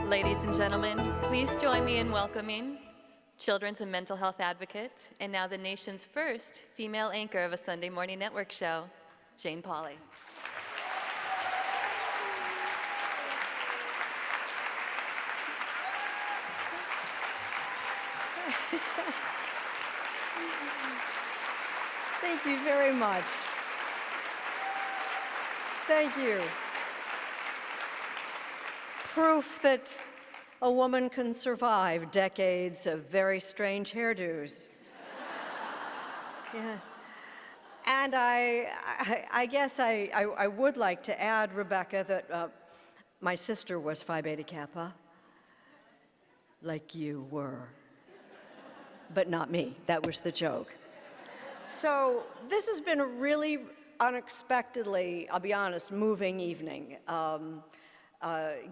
Ladies and gentlemen, please join me in welcoming children's and mental health advocate, and now the nation's first female anchor of a Sunday morning network show, Jane Pauley. Thank you very much. Thank you. Proof that a woman can survive decades of very strange hairdos. Yes. And I guess I would like to add, Rebecca, that my sister was Phi Beta Kappa, like you were, but not me. That was the joke. So this has been a really unexpectedly, I'll be honest, moving evening.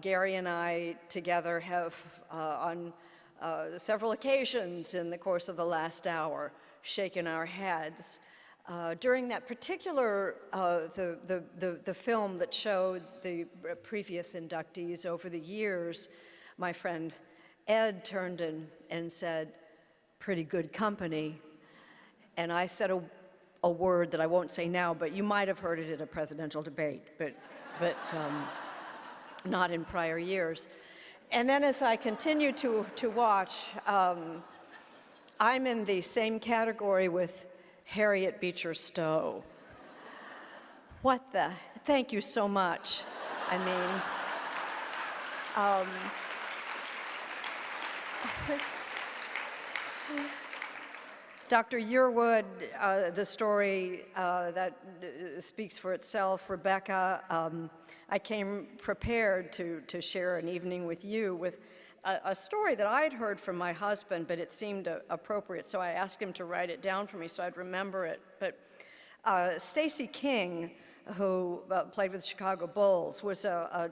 Gary and I together have, on several occasions in the course of the last hour, shaken our heads. During that particular, the film that showed the previous inductees over the years, my friend Ed turned and said, "Pretty good company." And I said a word that I won't say now, but you might have heard it at a presidential debate, but not in prior years. And then as I continue to watch, I'm in the same category with Harriet Beecher Stowe. What the? Thank you so much. I mean, Dr. Yearwood, the story that speaks for itself. Rebecca, I came prepared to share an evening with you with a story that I'd heard from my husband, but it seemed appropriate, so I asked him to write it down for me so I'd remember it. But Stacey King, who played with the Chicago Bulls, was a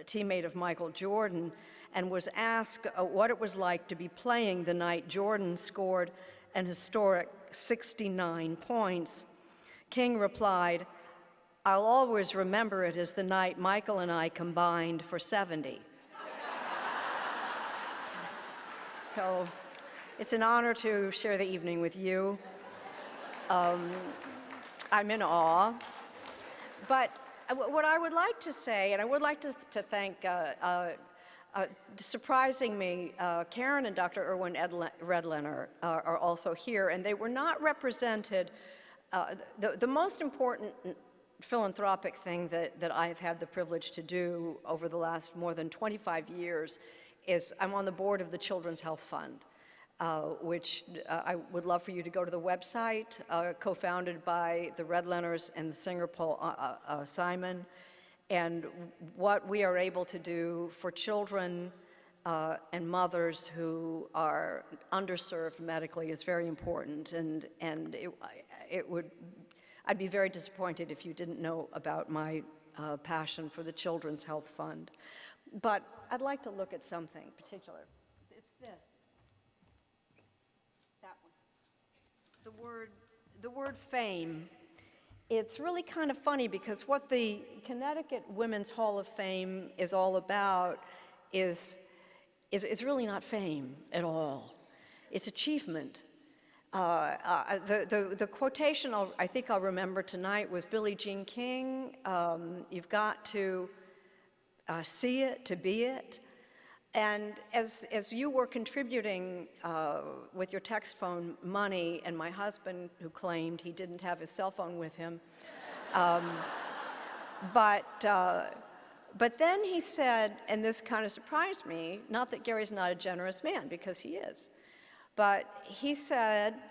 teammate of Michael Jordan and was asked what it was like to be playing the night Jordan scored an historic 69 points. King replied, "I'll always remember it as the night Michael and I combined for 70. So it's an honor to share the evening with you. I'm in awe. But what I would like to say, and I would like to thank surprising me, Karen and Dr. Irwin Redlener are also here, and they were not represented. The most important philanthropic thing that I've had the privilege to do over the last more than 25 years is I'm on the board of the Children's Health Fund, which I would love for you to go to the website, co-founded by the Redleners and the singer Paul Simon. And what we are able to do for children and mothers who are underserved medically is very important. And I'd be very disappointed if you didn't know about my passion for the Children's Health Fund. But I'd like to look at something particular. It's this. That one. The word fame. It's really kind of funny because what the Connecticut Women's Hall of Fame is all about is really not fame at all. It's achievement. The quotation I think I'll remember tonight was Billie Jean King. You've got to see it to be it. And as you were contributing with your text phone money, and my husband, who claimed he didn't have his cell phone with him, but then he said, and this kind of surprised me, not that Gary's not a generous man, because he is, but he said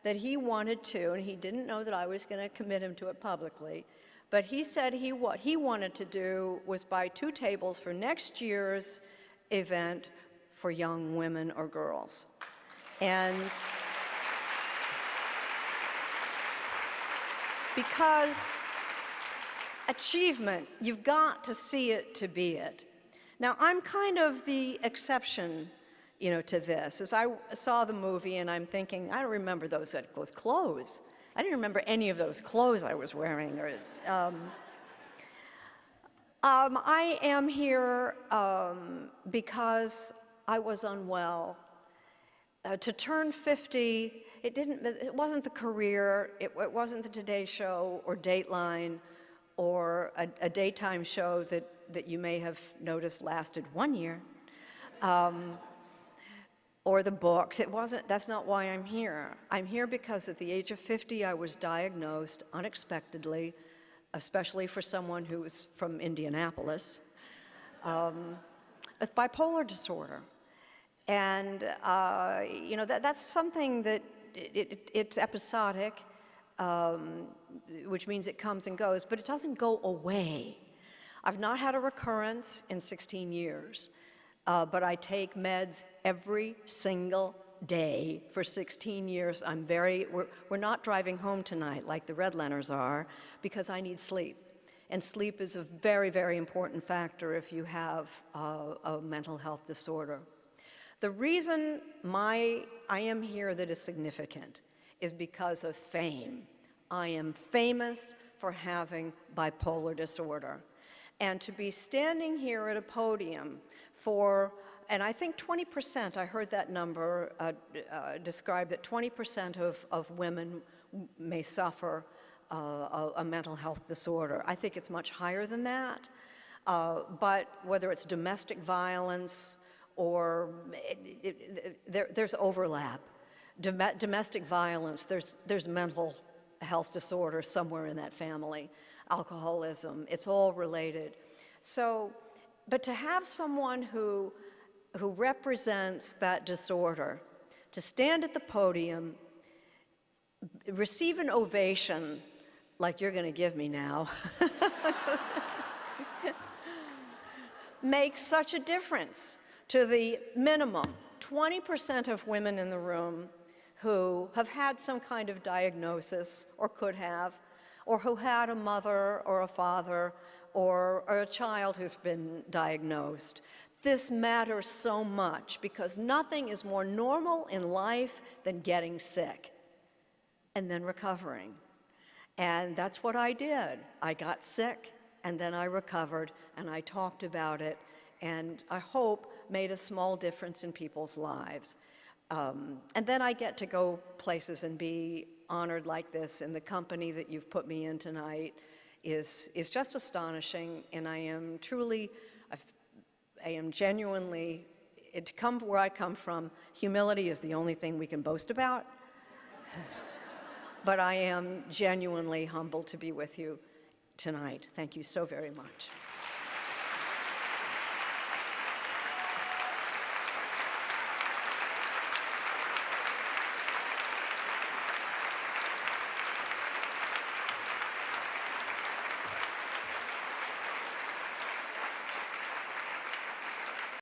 that he wanted to, and he didn't know that I was going to commit him to it publicly, but he said what he wanted to do was buy 2 tables for next year's event for young women or girls. And because achievement, you've got to see it to be it. Now, I'm kind of the exception, to this. As I saw the movie and I'm thinking, I don't remember those clothes. I didn't remember any of those clothes I was wearing. I am here because I was unwell. To turn 50, it wasn't the career, it wasn't the Today Show or Dateline or a daytime show that you may have noticed lasted 1 year, or the books. That's not why I'm here. I'm here because at the age of 50, I was diagnosed unexpectedly, especially for someone who was from Indianapolis, with bipolar disorder. And that's something that it's episodic, which means it comes and goes, but it doesn't go away. I've not had a recurrence in 16 years, but I take meds every single day for 16 years. We're not driving home tonight like the Redlenners are, because I need sleep. And sleep is a very, very important factor if you have a mental health disorder. The reason I am here that is significant is because of fame. I am famous for having bipolar disorder. And to be standing here at a podium and I think 20%, I heard that number described, that 20% of women may suffer a mental health disorder. I think it's much higher than that. But whether it's domestic violence or there's overlap. Domestic violence, there's mental health disorder somewhere in that family. Alcoholism, it's all related. So, but to have someone who represents that disorder, to stand at the podium, receive an ovation like you're going to give me now, makes such a difference to the minimum 20% of women in the room who have had some kind of diagnosis, or could have, or who had a mother or a father or a child who's been diagnosed. This matters so much because nothing is more normal in life than getting sick and then recovering. And that's what I did. I got sick, and then I recovered, and I talked about it, and I hope made a small difference in people's lives. And then I get to go places and be honored like this, and the company that you've put me in tonight is just astonishing, and I am genuinely, to come where I come from, humility is the only thing we can boast about. But I am genuinely humbled to be with you tonight. Thank you so very much.